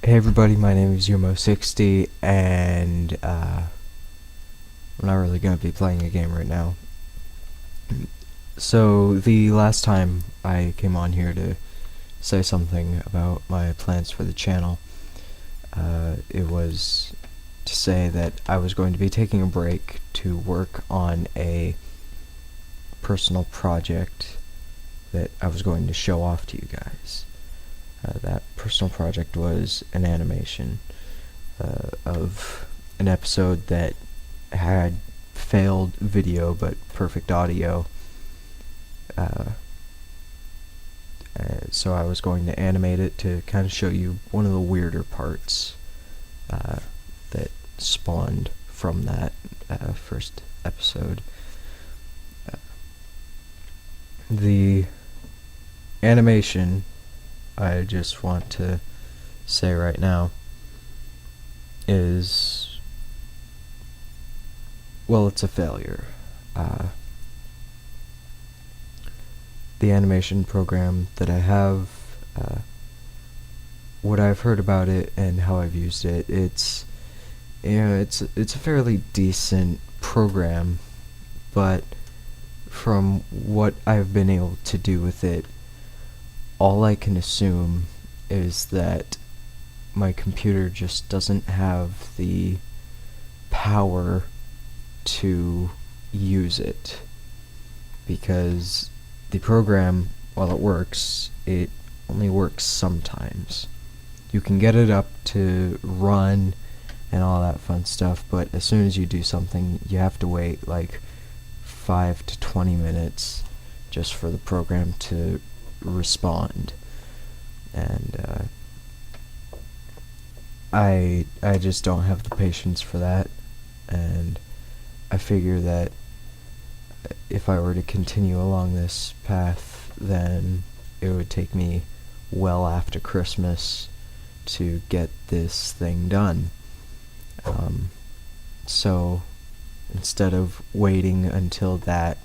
Hey everybody, my name is Yumo60, and I'm not really going to be playing a game right now. So, the last time I came on here to say something about my plans for the channel, it was to say that I was going to be taking a break to work on a personal project that I was going to show off to you guys. That personal project was an animation of an episode that had failed video but perfect audio. So I was going to animate it to kind of show you one of the weirder parts that spawned from that first episode. The animation, I just want to say right now, is, well, it's a failure. The animation program that I have, what I've heard about it and how I've used it, it's a fairly decent program, but from what I've been able to do with it, all I can assume is that my computer just doesn't have the power to use it, because the program, while it works, it only works sometimes. You can get it up to run and all that fun stuff, but as soon as you do something, you have to wait like 5 to 20 minutes just for the program to respond. And I just don't have the patience for that, and I figure that if I were to continue along this path, then it would take me well after Christmas to get this thing done. So instead of waiting until that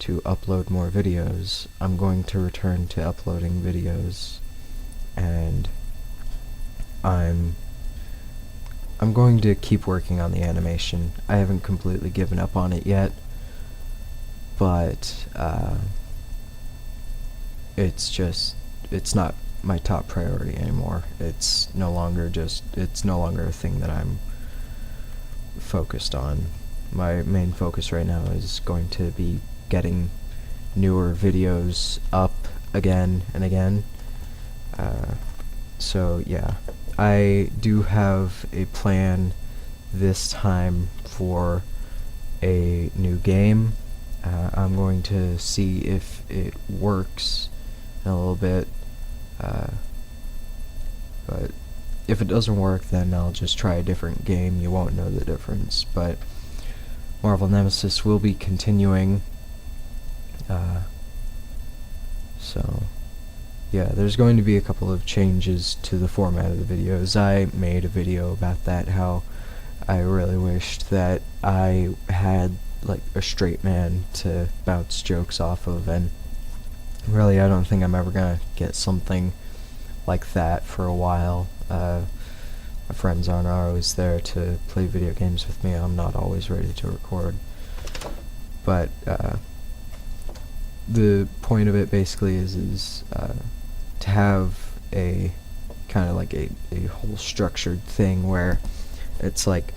to upload more videos, I'm going to return to uploading videos, and I'm going to keep working on the animation. I haven't completely given up on it yet, but it's not my top priority anymore. It's no longer a thing that I'm focused on. My main focus right now is going to be getting newer videos up again and again. So yeah, I do have a plan this time for a new game. I'm going to see if it works in a little bit, but if it doesn't work, then I'll just try a different game. You won't know the difference, but Marvel Nemesis will be continuing. So yeah, there's going to be a couple of changes to the format of the videos. I made a video about that, how I really wished that I had like a straight man to bounce jokes off of, and really I don't think I'm ever gonna get something like that for a while. My friends aren't always there to play video games with me. I'm not always ready to record, but the point of it basically is to have a kind of like a whole structured thing where it's like,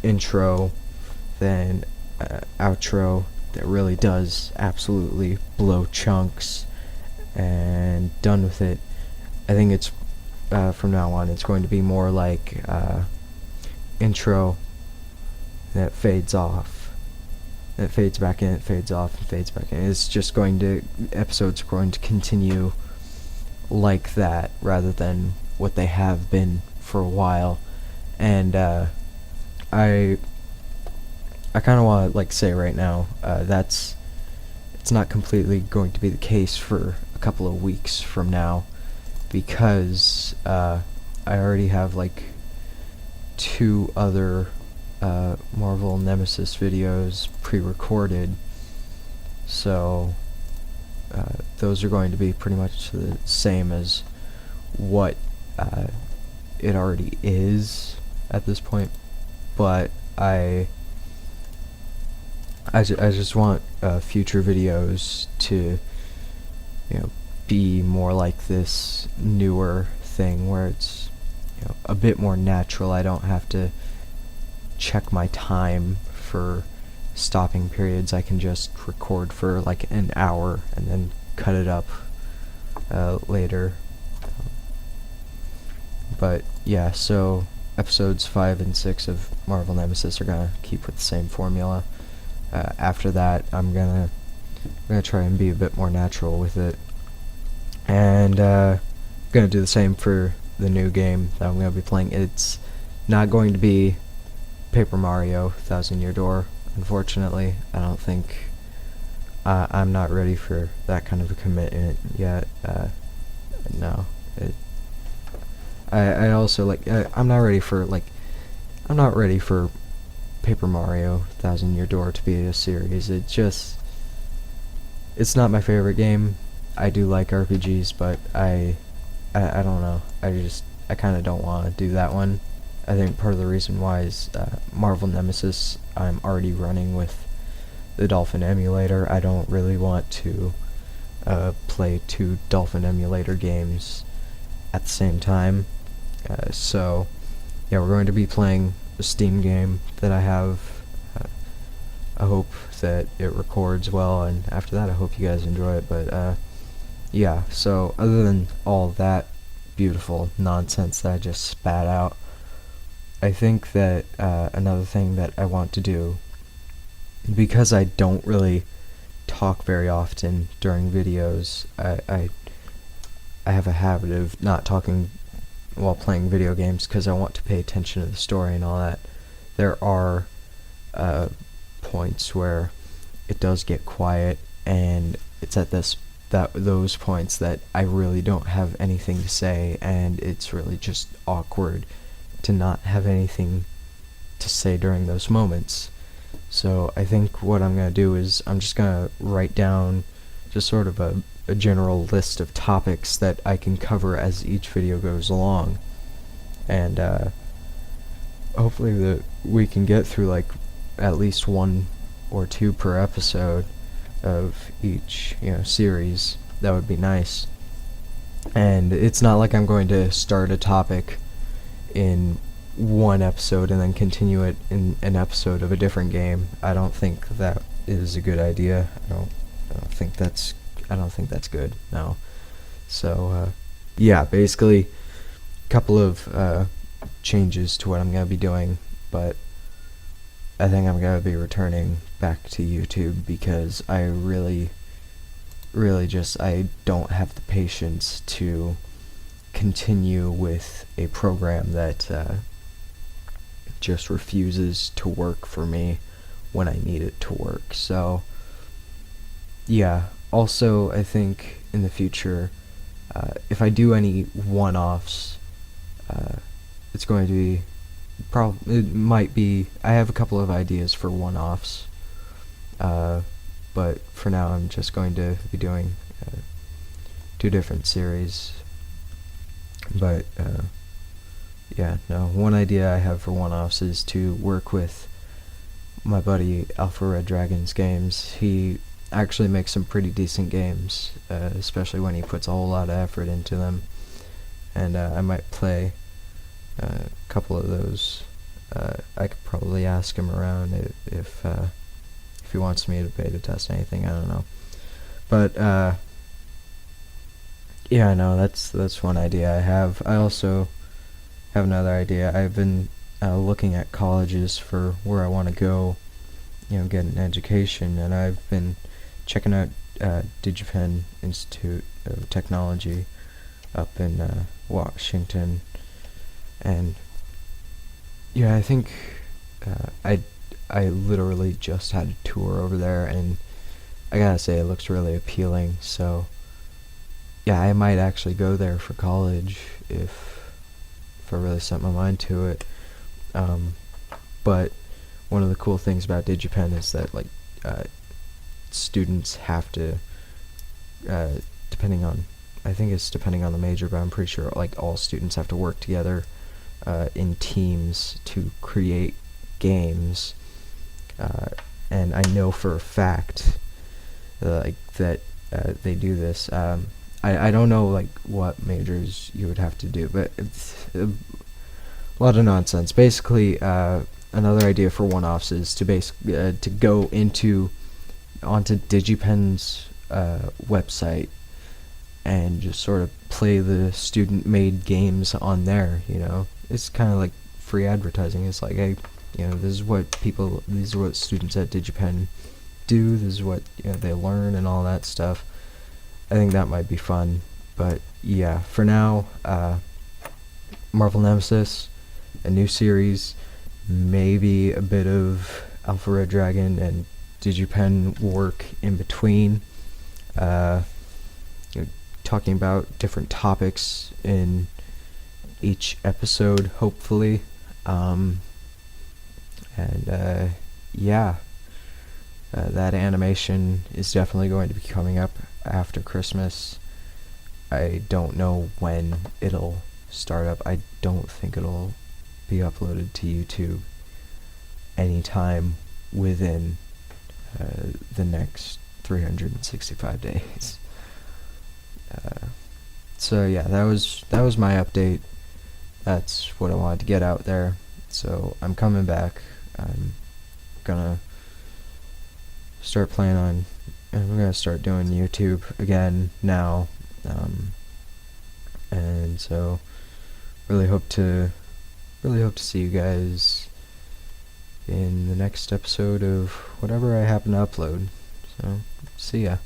intro, then outro that really does absolutely blow chunks, and done with it. I think it's from now on it's going to be more like intro that fades off, that fades back in, it fades off, and fades back in. It's just going to, episodes are going to continue like that rather than what they have been for a while. And I kind of want to like say right now, it's not completely going to be the case for a couple of weeks from now, because I already have like 2 other Marvel Nemesis videos pre-recorded, so those are going to be pretty much the same as what uh, it already is at this point, but I just want future videos to, you know, be more like this newer thing where it's, you know, a bit more natural. I don't have to check my time for stopping periods. I can just record for like an hour and then cut it up later. But yeah, so episodes 5 and 6 of Marvel Nemesis are gonna keep with the same formula. After that, I'm gonna try and be a bit more natural with it, and gonna do the same for the new game that I'm gonna be playing. It's not going to be Paper Mario Thousand Year Door, unfortunately. I don't think I'm not ready for that kind of a commitment yet. No, I also like I'm not ready for Paper Mario Thousand Year Door to be a series. It's not my favorite game. I do like RPGs, but I don't know. I kind of don't want to do that one. I think part of the reason why is Marvel Nemesis I'm already running with the Dolphin emulator. I don't really want to play 2 Dolphin emulator games at the same time. So yeah, we're going to be playing a Steam game that I have. I hope that it records well, and after that I hope you guys enjoy it. But yeah, so other than all that beautiful nonsense that I just spat out, I think that another thing that I want to do, because I don't really talk very often during videos, I have a habit of not talking while playing video games because I want to pay attention to the story and all that. There are points where it does get quiet, and it's at those points that I really don't have anything to say, and it's really just awkward to not have anything to say during those moments. So I think what I'm going to do is I'm just going to write down just sort of a general list of topics that I can cover as each video goes along, and hopefully we can get through like at least 1 or 2 per episode of each, you know, series. That would be nice. And it's not like I'm going to start a topic in one episode and then continue it in an episode of a different game. I don't think that is a good idea. I don't think that's good. No. So yeah, basically a couple of changes to what I'm gonna be doing, but I think I'm gonna be returning back to YouTube because I really just I don't have the patience to continue with a program that just refuses to work for me when I need it to work. So yeah, also I think in the future, if I do any one-offs, it's going to be it might be, I have a couple of ideas for one-offs, but for now I'm just going to be doing 2 different series. But yeah, no, one idea I have for one-offs is to work with my buddy Alpha Red Dragons Games. He actually makes some pretty decent games, especially when he puts a whole lot of effort into them, and I might play a couple of those. I could probably ask him around if he wants me to beta test anything. I don't know, but yeah, no, that's one idea I have. I also have another idea. I've been looking at colleges for where I want to go, you know, get an education, and I've been checking out DigiPen Institute of Technology up in Washington, and yeah, I think I literally just had a tour over there, and I gotta say it looks really appealing. So yeah, I might actually go there for college if I really set my mind to it. But one of the cool things about DigiPen is that like students have to, depending on I think it's depending on the major, but I'm pretty sure like all students have to work together in teams to create games. And I know for a fact like that they do this. I don't know like what majors you would have to do, but it's a lot of nonsense. Basically, another idea for one-offs is to go onto DigiPen's website and just sort of play the student-made games on there. It's kind of like free advertising. It's like, hey, these are what students at DigiPen do. This is what they learn and all that stuff. I think that might be fun. But yeah, for now, Marvel Nemesis, a new series, maybe a bit of Alpha Red Dragon and DigiPen work in between. Talking about different topics in each episode, hopefully. Yeah, that animation is definitely going to be coming up after Christmas. I don't know when it'll start up. I don't think it'll be uploaded to YouTube anytime within the next 365 days. So yeah, that was my update. That's what I wanted to get out there. So I'm coming back. I'm gonna start I'm gonna start doing YouTube again now. And so really hope to see you guys in the next episode of whatever I happen to upload. So see ya.